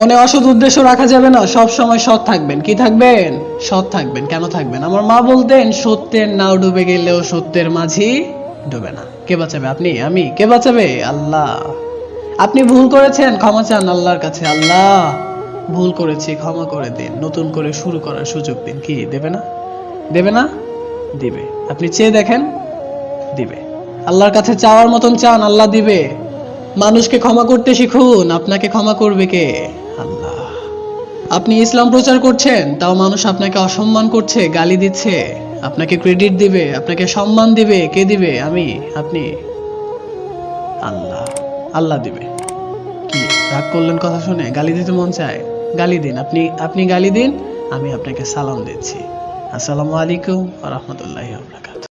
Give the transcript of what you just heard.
মনে অসৎ উদ্দেশ্য রাখা যাবে না, সব সময় সৎ থাকবেন। কি থাকবেন? সৎ থাকবেন। কেন থাকবেন? আমার মা বলতেন, সত্যের নাও ডুবে গেলেও সত্যের মাঝি ডুবে না। কে বাঁচাবে? আপনি? আমি? কে বাঁচাবে? আল্লাহ। আপনি ভুল করেছেন, ক্ষমা চান আল্লাহর কাছে। আল্লাহ, ভুল করেছি, ক্ষমা করে দিন, নতুন করে শুরু করার সুযোগ দিন। কি দেবে না? দেবে না? দিবে। আপনি চেয়ে দেখেন, দিবে। আল্লাহর কাছে চাওয়ার মতন চান, আল্লাহ দিবে। মানুষকে ক্ষমা করতে শিখুন, আপনাকে ক্ষমা করবে কে? আল্লাহ। আপনি ইসলাম প্রচার করছেন, তাও মানুষ আপনাকে অসম্মান করছে, গালি দিচ্ছে। আপনাকে ক্রেডিট দিবে, আপনাকে সম্মান দিবে। কে দিবে? আমি? আপনি? আল্লাহ। আল্লাহ দিবে। কি রাগ করলেন কথা শুনে? গালি দিতে মন চায়? গালি দিন। আপনি গালি দিন, আমি আপনাকে সালাম দিচ্ছি। আসসালামু আলাইকুম ওয়া রাহমাতুল্লাহি ওয়া বারাকাতুহু।